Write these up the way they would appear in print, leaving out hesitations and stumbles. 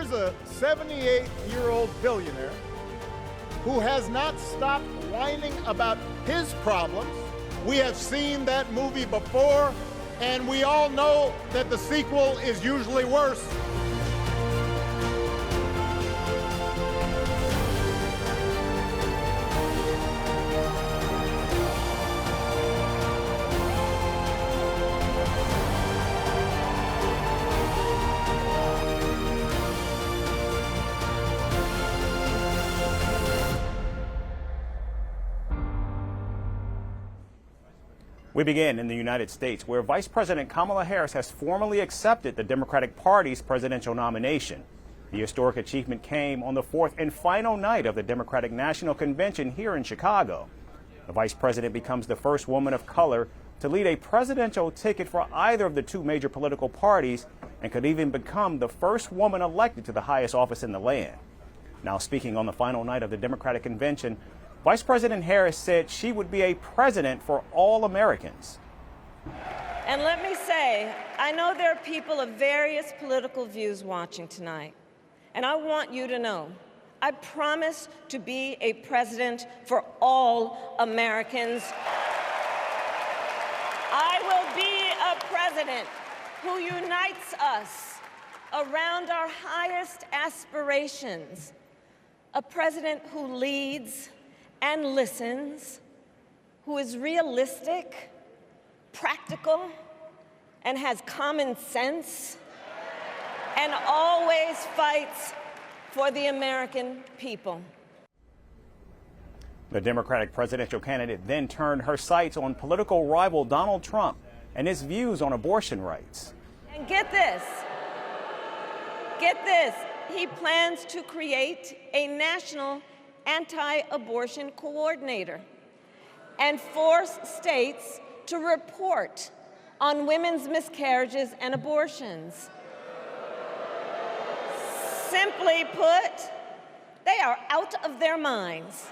Here's a 78-year-old billionaire who has not stopped whining about his problems. We have seen that movie before, and we all know that the sequel is usually worse. We begin in the United States, where Vice President Kamala Harris has formally accepted the Democratic Party's presidential nomination. The historic achievement came on the fourth and final night of the Democratic National Convention here in Chicago. The vice president becomes the first woman of color to lead a presidential ticket for either of the two major political parties and could even become the first woman elected to the highest office in the land. Now, speaking on the final night of the Democratic Convention, Vice President Harris said she would be a president for all Americans. And let me say, I know there are people of various political views watching tonight, and I want you to know, I promise to be a president for all Americans. I will be a president who unites us around our highest aspirations, a president who leads and listens, who is realistic, practical, and has common sense, and always fights for the American people. The Democratic presidential candidate then turned her sights on political rival Donald Trump and his views on abortion rights. And get this, he plans to create a national anti-abortion coordinator and force states to report on women's miscarriages and abortions. Simply put, they are out of their minds.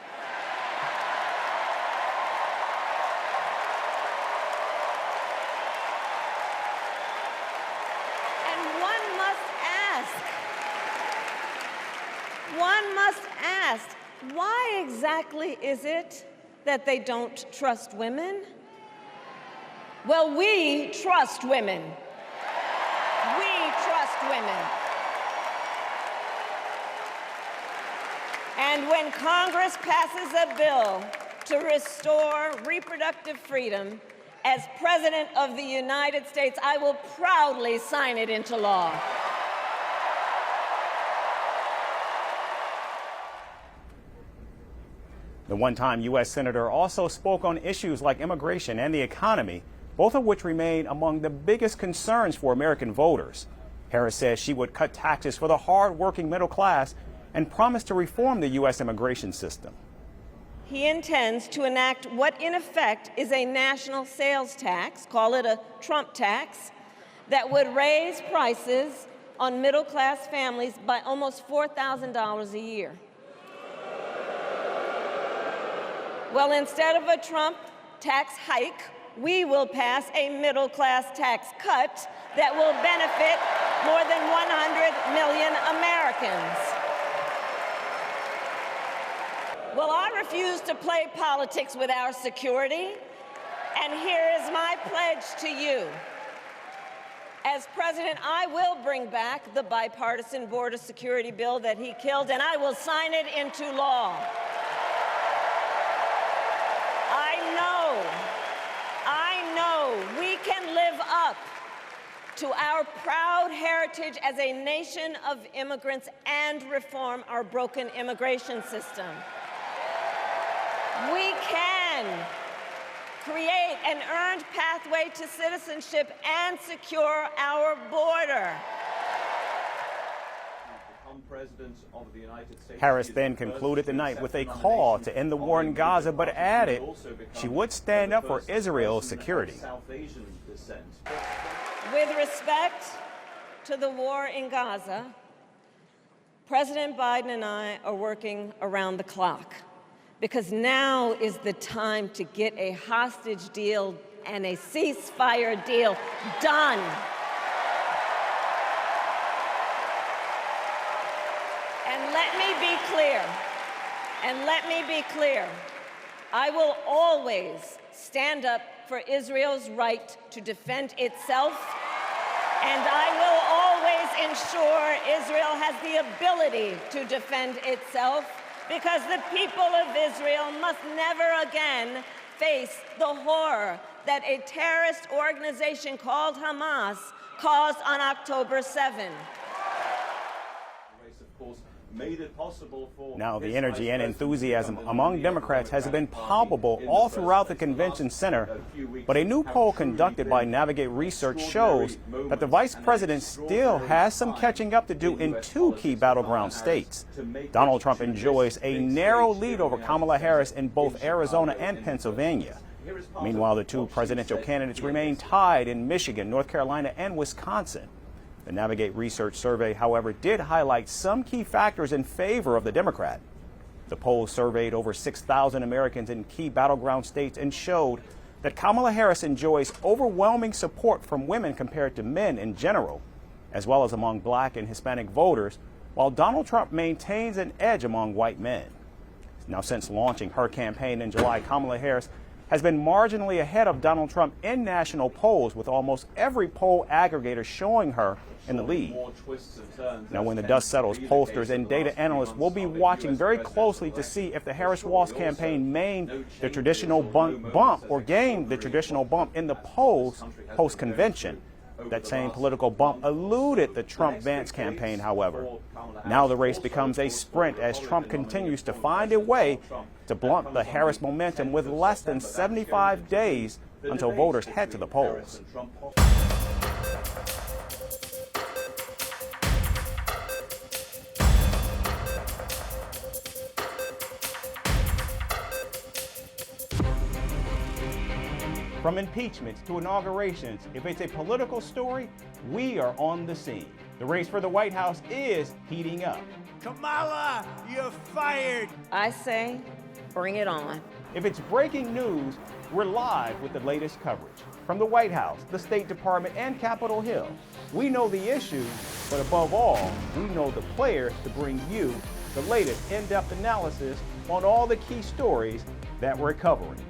And one must ask, why exactly is it that they don't trust women? Well, we trust women. We trust women. And when Congress passes a bill to restore reproductive freedom, as President of the United States, I will proudly sign it into law. The one-time U.S. Senator also spoke on issues like immigration and the economy, both of which remain among the biggest concerns for American voters. Harris says she would cut taxes for the hard-working middle class and promised to reform the U.S. immigration system. He intends to enact what in effect is a national sales tax, call it a Trump tax, that would raise prices on middle-class families by almost $4,000 a year. Well, instead of a Trump tax hike, we will pass a middle-class tax cut that will benefit more than 100 million Americans. Well, I refuse to play politics with our security, and here is my pledge to you. As president, I will bring back the bipartisan border security bill that he killed, and I will sign it into law. I know we can live up to our proud heritage as a nation of immigrants and reform our broken immigration system. We can create an earned pathway to citizenship and secure our border. Harris then concluded the night with a call to end the war in Gaza, but added she would stand up for Israel's security. With respect to the war in Gaza, President Biden and I are working around the clock because now is the time to get a hostage deal and a ceasefire deal done. And let me be clear, I will always stand up for Israel's right to defend itself, and I will always ensure Israel has the ability to defend itself, because the people of Israel must never again face the horror that a terrorist organization called Hamas caused on October 7. Now, the energy and enthusiasm among Democrats has been palpable all throughout the convention center, but a new poll conducted by Navigate Research shows that the vice president still has some catching up to do in two key battleground states. Donald Trump enjoys a narrow lead over Kamala Harris in both Arizona and Pennsylvania. Meanwhile, the two presidential candidates remain tied in Michigan, North Carolina, and Wisconsin. The Navigate Research survey, however, did highlight some key factors in favor of the Democrat. The poll surveyed over 6,000 Americans in key battleground states and showed that Kamala Harris enjoys overwhelming support from women compared to men in general, as well as among black and Hispanic voters, while Donald Trump maintains an edge among white men. Now, since launching her campaign in July, Kamala Harris has been marginally ahead of Donald Trump in national polls, with almost every poll aggregator showing her in the lead. Now, when the dust settles, pollsters and data analysts will be watching very closely to see if the Harris-Walz campaign gained the traditional bump in the polls post-convention. That same political bump eluded the Trump-Vance campaign, however. Now the race becomes a sprint as Trump continues to find a way to blunt the Harris momentum with less than 75 days until voters head to the polls. From impeachments to inaugurations, if it's a political story, we are on the scene. The race for the White House is heating up. Kamala, you're fired. I say, bring it on. If it's breaking news, we're live with the latest coverage. From the White House, the State Department, and Capitol Hill, we know the issues, but above all, we know the players to bring you the latest in-depth analysis on all the key stories that we're covering.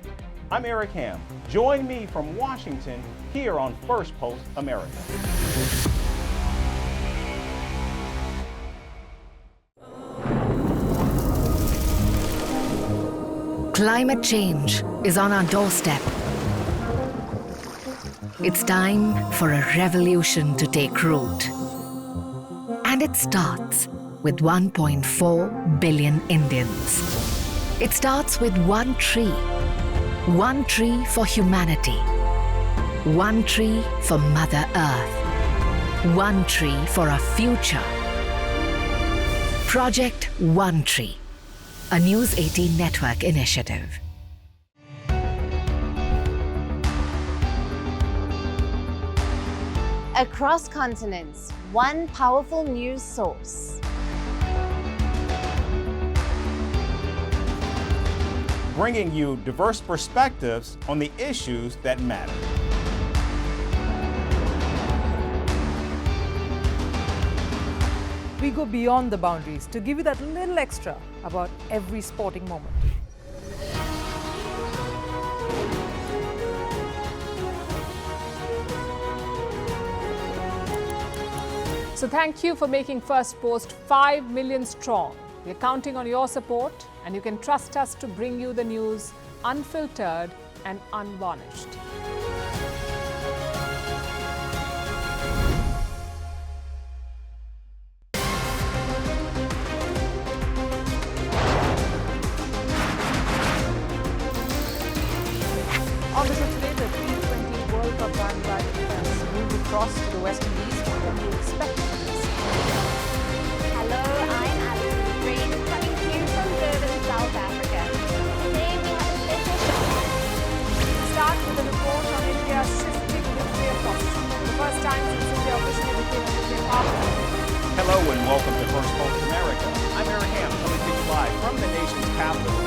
I'm Eric Ham. Join me from Washington here on Firstpost America. Climate change is on our doorstep. It's time for a revolution to take root. And it starts with 1.4 billion Indians. It starts with one tree. One tree for humanity. One tree for Mother Earth. One tree for our future. Project One Tree, a News 18 network initiative. Across continents, one powerful news source. Bringing you diverse perspectives on the issues that matter. We go beyond the boundaries to give you that little extra about every sporting moment. So thank you for making Firstpost 5 million strong. We're counting on your support, and you can trust us to bring you the news unfiltered and unvarnished. On the show today, the T20 World Cup bandwagon has moved across to the West Indies. What can you expect from this? Hello, I'm Alison Green, coming to you from Durban, South Africa. Today we have a special show. Start with a report on India's shifting nuclear posture. The first time since India officially became a nuclear power. Hello and welcome to Firstpost America. I'm Eric Ham, coming to you live from the nation's capital,